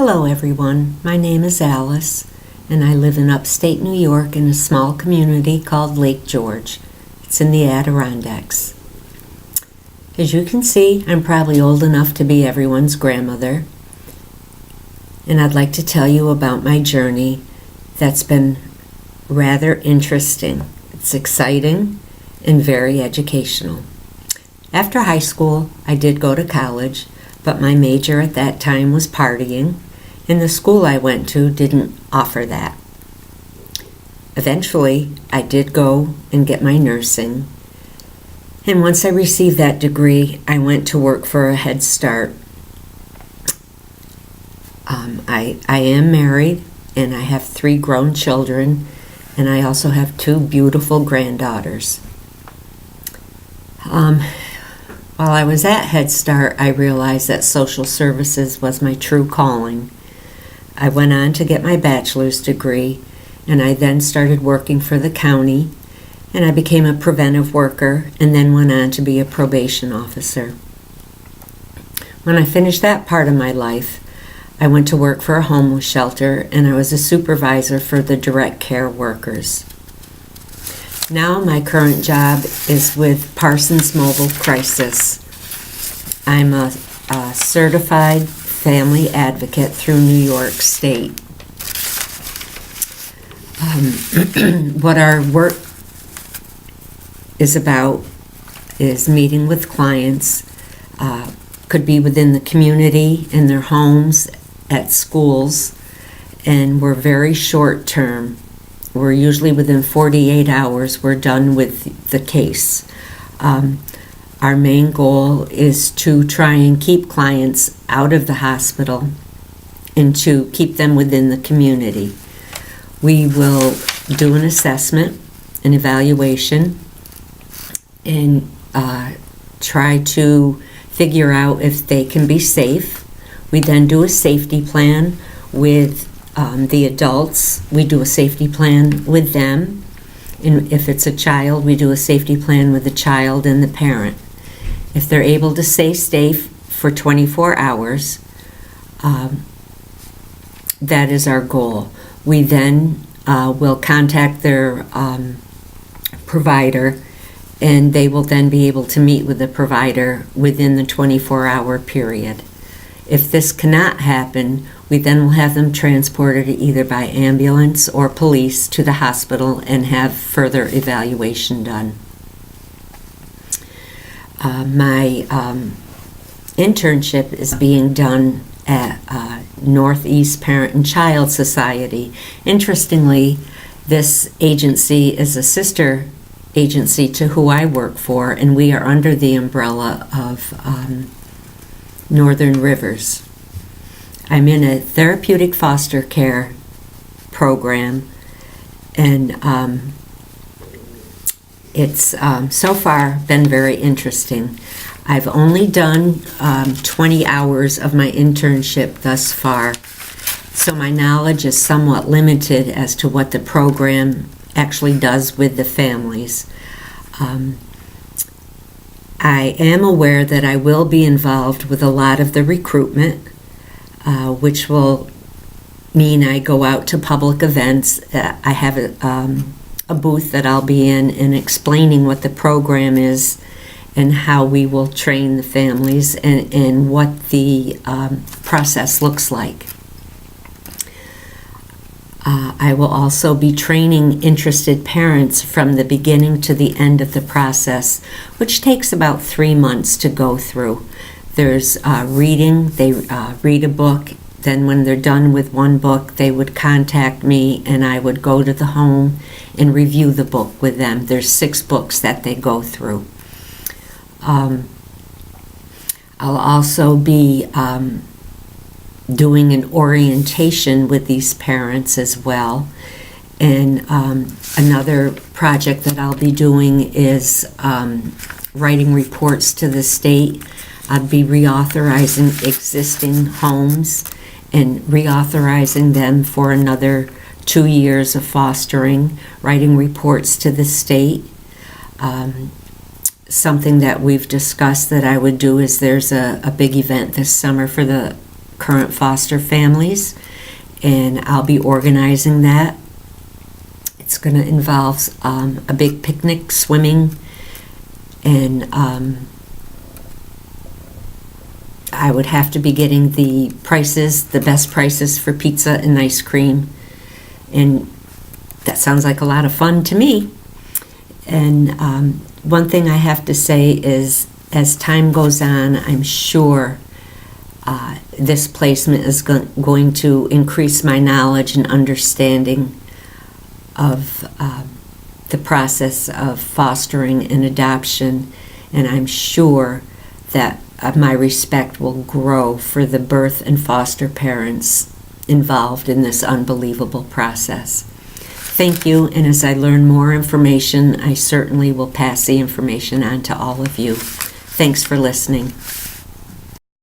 Hello everyone, my name is Alice and I live in upstate New York in a small community called Lake George. It's in the Adirondacks. As you can see, I'm probably old enough to be everyone's grandmother, and I'd like to tell you about my journey that's been rather interesting. It's exciting and very educational. After high school, I did go to college, but my major at that time was partying, and the school I went to didn't offer that. Eventually, I did go and get my nursing, and once I received that degree, I went to work for a Head Start. I am married, and I have 3 grown children, and I also have 2 beautiful granddaughters. While I was at Head Start, I realized that social services was my true calling. I went on to get my bachelor's degree, and I then started working for the county, and I became a preventive worker, and then went on to be a probation officer. When I finished that part of my life, I went to work for a homeless shelter, and I was a supervisor for the direct care workers. Now my current job is with Parsons Mobile Crisis. I'm a certified family advocate through New York State. What our work is about is meeting with clients, could be within the community, in their homes, at schools, and we're very short term. We're usually within 48 hours we're done with the case. Our main goal is to try and keep clients out of the hospital and to keep them within the community. We will do an assessment, an evaluation, and try to figure out if they can be safe. We then do a safety plan with the adults. We do a safety plan with them, and if it's a child, we do a safety plan with the child and the parent. If they're able to stay safe for 24 hours, that is our goal. We then will contact their provider, and they will then be able to meet with the provider within the 24-hour period. If this cannot happen, we then will have them transported either by ambulance or police to the hospital and have further evaluation done. My internship is being done at Northeast Parent and Child Society. Interestingly, this agency is a sister agency to who I work for, and we are under the umbrella of Northern Rivers. I'm in a therapeutic foster care program, and it's so far been very interesting. I've only done 20 hours of my internship thus far, so my knowledge is somewhat limited as to what the program actually does with the families. I am aware that I will be involved with a lot of the recruitment, which will mean I go out to public events. I have a booth that I'll be in and explaining what the program is and how we will train the families and what the process looks like. I will also be training interested parents from the beginning to the end of the process, which takes about 3 months to go through. There's reading, they read a book, then when they're done with one book, they would contact me and I would go to the home and review the book with them. There's 6 books that they go through. I'll also be doing an orientation with these parents as well. And another project that I'll be doing is writing reports to the state. I'll be reauthorizing existing homes and reauthorizing them for another 2 years of fostering, writing reports to the state. Something that we've discussed that I would do is there's a big event this summer for the current foster families, and I'll be organizing that. It's going to involve a big picnic, swimming, and I would have to be getting the prices, the best prices for pizza and ice cream, and that sounds like a lot of fun to me. And one thing I have to say is, as time goes on, I'm sure this placement is going to increase my knowledge and understanding of the process of fostering and adoption, and I'm sure that my respect will grow for the birth and foster parents involved in this unbelievable process. Thank you, and as I learn more information, I certainly will pass the information on to all of you. Thanks for listening.